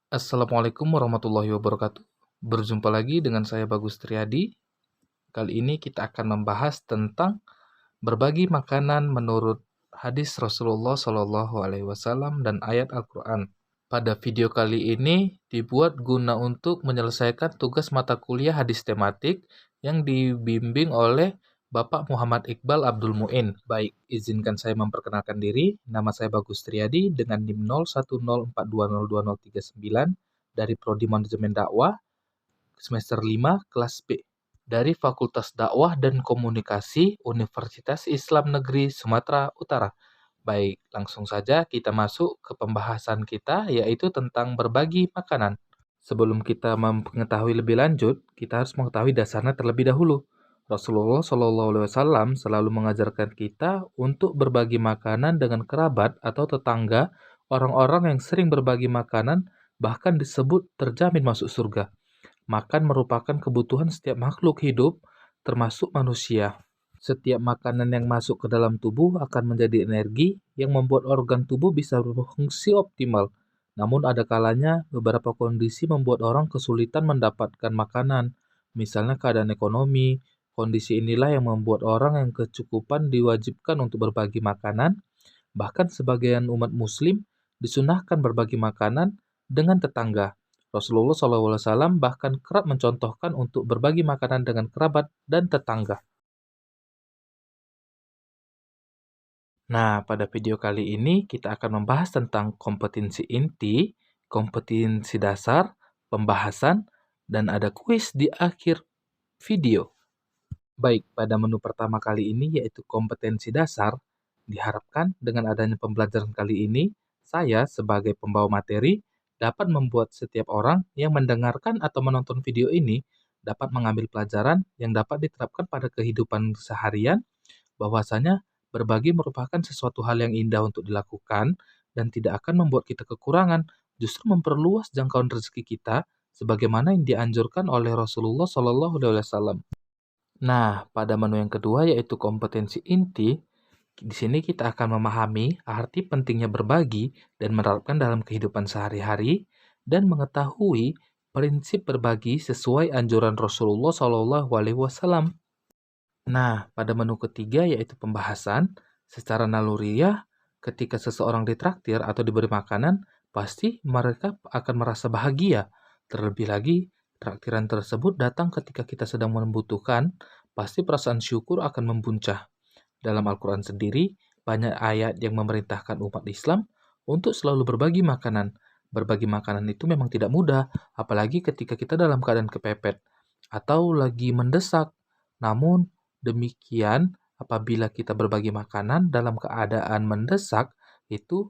Assalamualaikum warahmatullahi wabarakatuh. Berjumpa lagi dengan saya Bagus Triadi. Kali ini kita akan membahas tentang berbagi makanan menurut hadis Rasulullah Shallallahu Alaihi Wasallam dan ayat Al-Quran. Pada video kali ini dibuat guna untuk menyelesaikan tugas mata kuliah hadis tematik yang dibimbing oleh Bapak Muhammad Iqbal Abdul Muin. Baik, izinkan saya memperkenalkan diri. Nama saya Bagus Triadi dengan NIM 0104202039 dari Prodi Manajemen Dakwah semester 5 kelas B dari Fakultas Dakwah dan Komunikasi Universitas Islam Negeri Sumatera Utara. Baik, langsung saja kita masuk ke pembahasan kita, yaitu tentang berbagi makanan. Sebelum kita mengetahui lebih lanjut, kita harus mengetahui dasarnya terlebih dahulu. Rasulullah Shallallahu Alaihi Wasallam selalu mengajarkan kita untuk berbagi makanan dengan kerabat atau tetangga, orang-orang yang sering berbagi makanan bahkan disebut terjamin masuk surga. Makan merupakan kebutuhan setiap makhluk hidup, termasuk manusia. Setiap makanan yang masuk ke dalam tubuh akan menjadi energi yang membuat organ tubuh bisa berfungsi optimal. Namun ada kalanya beberapa kondisi membuat orang kesulitan mendapatkan makanan. Misalnya keadaan ekonomi. Kondisi inilah yang membuat orang yang kecukupan diwajibkan untuk berbagi makanan. Bahkan sebagian umat muslim disunahkan berbagi makanan dengan tetangga. Rasulullah SAW bahkan kerap mencontohkan untuk berbagi makanan dengan kerabat dan tetangga. Nah, pada video kali ini kita akan membahas tentang kompetensi inti, kompetensi dasar, pembahasan, dan ada kuis di akhir video. Baik, pada menu pertama kali ini yaitu kompetensi dasar, diharapkan dengan adanya pembelajaran kali ini, saya sebagai pembawa materi dapat membuat setiap orang yang mendengarkan atau menonton video ini dapat mengambil pelajaran yang dapat diterapkan pada kehidupan seharian, bahwasanya berbagi merupakan sesuatu hal yang indah untuk dilakukan dan tidak akan membuat kita kekurangan, justru memperluas jangkauan rezeki kita sebagaimana yang dianjurkan oleh Rasulullah Shallallahu Alaihi Wasallam. Nah, pada menu yang kedua yaitu kompetensi inti, di sini kita akan memahami arti pentingnya berbagi dan menerapkan dalam kehidupan sehari-hari dan mengetahui prinsip berbagi sesuai anjuran Rasulullah Shallallahu Alaihi Wasallam. Nah, pada menu ketiga yaitu pembahasan, secara naluriah ketika seseorang ditraktir atau diberi makanan, pasti mereka akan merasa bahagia. Terlebih lagi, traktiran tersebut datang ketika kita sedang membutuhkan, pasti perasaan syukur akan membuncah. Dalam Al-Quran sendiri, banyak ayat yang memerintahkan umat Islam untuk selalu berbagi makanan. Berbagi makanan itu memang tidak mudah, apalagi ketika kita dalam keadaan kepepet atau lagi mendesak. Namun, demikian, apabila kita berbagi makanan dalam keadaan mendesak, itu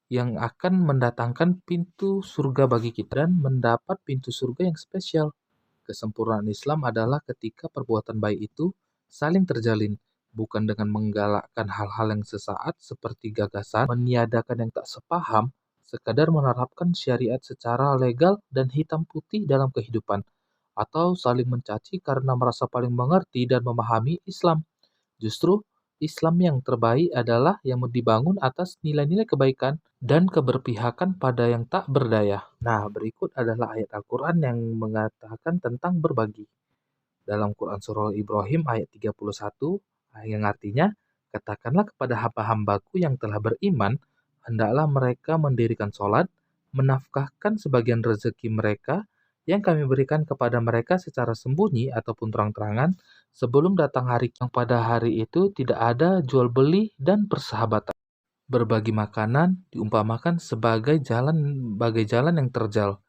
yang akan mendatangkan pintu surga bagi kita dan mendapat pintu surga yang spesial. Kesempurnaan Islam adalah ketika perbuatan baik itu saling terjalin, bukan dengan menggalakkan hal-hal yang sesaat seperti gagasan, meniadakan yang tak sepaham, sekadar menerapkan syariat secara legal dan hitam putih dalam kehidupan, atau saling mencaci karena merasa paling mengerti dan memahami Islam. Justru Islam yang terbaik adalah yang dibangun atas nilai-nilai kebaikan dan keberpihakan pada yang tak berdaya. Nah, berikut adalah ayat Al-Quran yang mengatakan tentang berbagi. Dalam Quran Surah Ibrahim ayat 31, yang artinya, katakanlah kepada hamba-hambaku yang telah beriman, hendaklah mereka mendirikan sholat, menafkahkan sebagian rezeki mereka yang kami berikan kepada mereka secara sembunyi ataupun terang-terangan, sebelum datang hari yang pada hari itu tidak ada jual beli dan persahabatan. Berbagi makanan diumpamakan sebagai jalan yang terjal.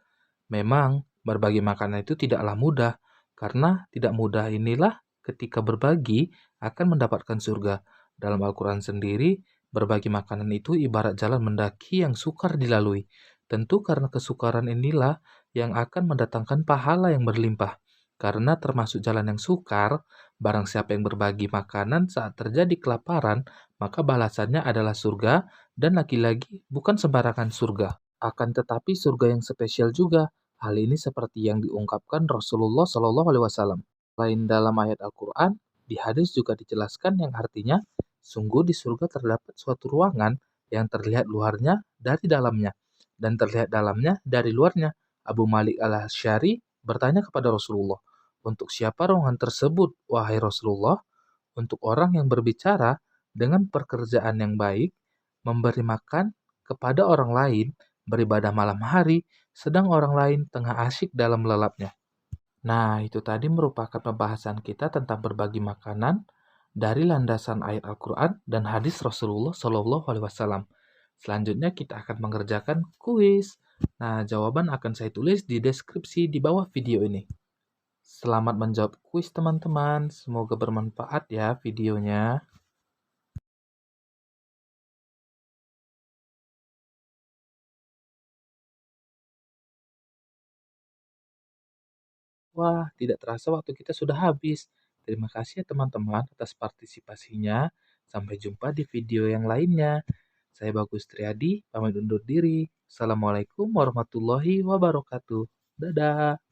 Memang berbagi makanan itu tidaklah mudah, karena tidak mudah inilah ketika berbagi akan mendapatkan surga. Dalam Al-Quran sendiri, berbagi makanan itu ibarat jalan mendaki yang sukar dilalui. Tentu karena kesukaran inilah yang akan mendatangkan pahala yang berlimpah. Karena termasuk jalan yang sukar, barang siapa yang berbagi makanan saat terjadi kelaparan, maka balasannya adalah surga, dan lagi-lagi bukan sembarangan surga. Akan tetapi surga yang spesial juga. Hal ini seperti yang diungkapkan Rasulullah Shallallahu Alaihi Wasallam. Lain dalam ayat Al-Quran, di hadis juga dijelaskan yang artinya, sungguh di surga terdapat suatu ruangan yang terlihat luarnya dari dalamnya. dan terlihat dalamnya dari luarnya. Abu Malik al-Asy'ari bertanya kepada Rasulullah, "Untuk siapa rombongan tersebut, wahai Rasulullah?" "Untuk orang yang berbicara dengan pekerjaan yang baik, memberi makan kepada orang lain, beribadah malam hari, sedang orang lain tengah asyik dalam lelapnya." Nah, itu tadi merupakan pembahasan kita tentang berbagi makanan dari landasan ayat Al-Quran dan hadis Rasulullah Shallallahu Alaihi Wasallam. Selanjutnya kita akan mengerjakan kuis. Nah, jawaban akan saya tulis di deskripsi di bawah video ini. Selamat menjawab kuis teman-teman. Semoga bermanfaat ya videonya. Wah, tidak terasa waktu kita sudah habis. Terima kasih ya teman-teman atas partisipasinya. Sampai jumpa di video yang lainnya. Saya Bagus Triadi, pamit undur diri. Assalamualaikum warahmatullahi wabarakatuh. Dadah.